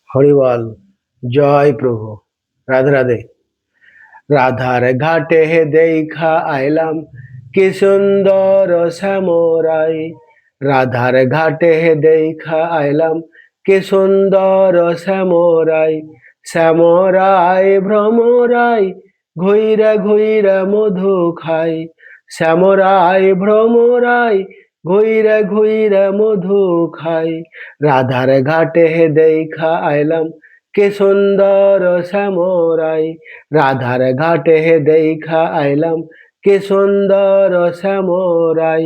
হরিবল। জয় প্রভু। রাধে রাধে। রাধার ঘাটে দেখা আইলাম কি সুন্দর শ্যামরাই। রাধার ঘাটে দেখা আইলাম কি সুন্দর শ্যামরাই। শ্যামরাই ভ্রমরাই ঘুইরা ঘুইরা মধু খাই। শ্যামরাই ভ্রমরাই ঘুইরা ঘুইরা মধু খাই। রাধার ঘাটে দেখা আইলাম কি সুন্দর শ্যামরাই। রাধার ঘাটে দেখা আইলাম কি সুন্দর শ্যামরাই।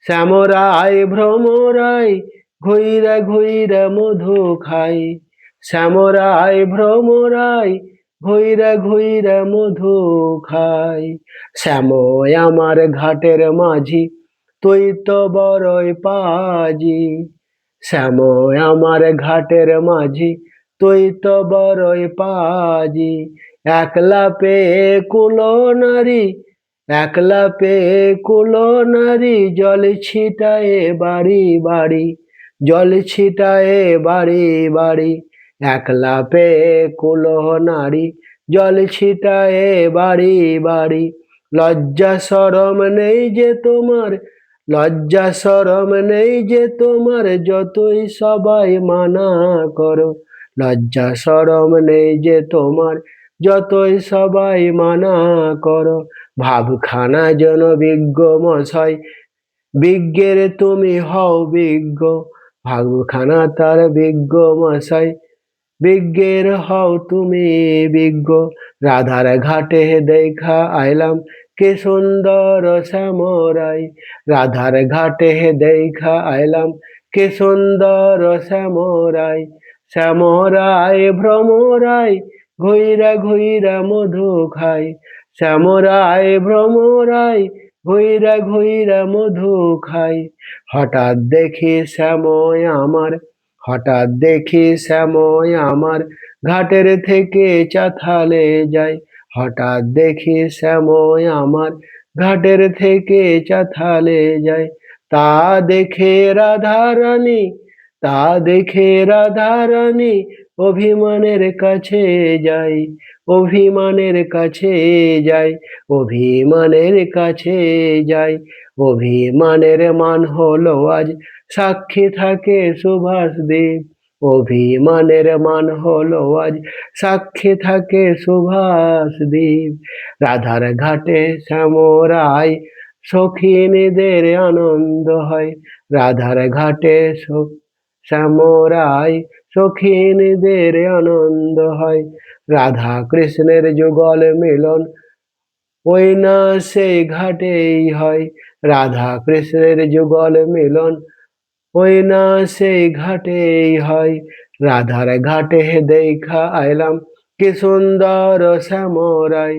শ্যামরাই ভ্রমরাই ঘুইরা ঘুইরা মধু খাই। শ্যামরাই ভ্রমরাই ঘুইরা ঘুইরা মধু খাই। শ্যাময় আমার ঘাটের মাঝি, তুই তো বড়ই পাজি। শ্যাময় আমার ঘাটের মাঝি, তুই তো বড়ই পাজি। একলা পেয়ে কুলো নারী, একলা পেয়ে কুলো নারী, জল ছিটায়ে বাড়ি বাড়ি, জল ছিটায়ে বাড়ি বাড়ি। একলা পেয়ে কুলো নারী, জল ছিটায়ে বাড়ি বাড়ি। লজ্জা শরম নেই যে তোমার, লজ্জা শরম নেই যে তোমার, যতই সবাই মানা করো। লজ্জা শরম নেই যে তোমার, যতই সবাই মানা করো। ভাবখানা যেন বিজ্ঞ মশাই, বিজ্ঞের তুমি হও বিজ্ঞ। ভাবখানা তার বিজ্ঞ মশাই, বিজ্ঞের হও তুমি বিজ্ঞ। রাধার ঘাটে দেখা আইলাম কি সুন্দর শ্যামরাই। রাধার ঘাটে দেখা আইলাম কি সুন্দর শ্যামরাই। শ্যামরাই ভ্রমরাই ঘুইরা ঘুইরা মধু খাই। শ্যামরাই ভ্রমরাই ঘুইরা ঘুইরা মধু খাই। হঠাৎ দেখি শ্যাময় আমার, হঠাৎ দেখি শ্যাময় আমার ঘাটের থেকে চাথালে যায়। হঠাৎ দেখি শ্যাময় আমার ঘাটের থেকে চাথালে যায়। তা দেখে রাধারানী, তা দেখে রাধারানী অভিমানের কাছে যাই, অভিমানের কাছে যাই, অভিমানের কাছে যাই। অভিমানের মান হলো আজ সাক্ষী থাকে সুভাষ দেব। অভিমানের মান হলো আজ সাক্ষী থাকে সুভাষ দেব। রাধার ঘাটে শ্যামরাই সখিনীদের আনন্দ হয়। রাধার ঘাটে শ্যামরাই সখিনীদের আনন্দ হয়। রাধা কৃষ্ণের যুগল মিলন ওই না সেই ঘাটেই হয়। রাধা কৃষ্ণের যুগল মিলন ওই না সেই ঘাটেই হয়। রাধার ঘাটে দেখা আইলাম কি সুন্দর শ্যামরাই।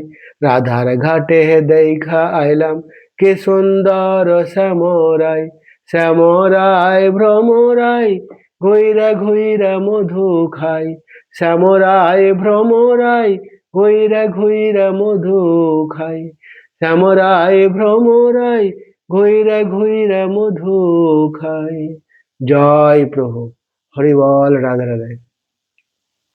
রাধার ঘাটে দেখা আইলাম কি সুন্দর শ্যামরাই। শ্যামরাই ভ্রমরাই ঘুইরা ঘুইরা মধু খাই। শ্যামরাই ভ্রমরাই ঘুইরা ঘুইরা মধু খাই। শ্যামরাই ভ্রমরাই ঘুইরা ঘুইরা মধু খাই। জয় প্রভু। হরি বল। রাধে রাধে।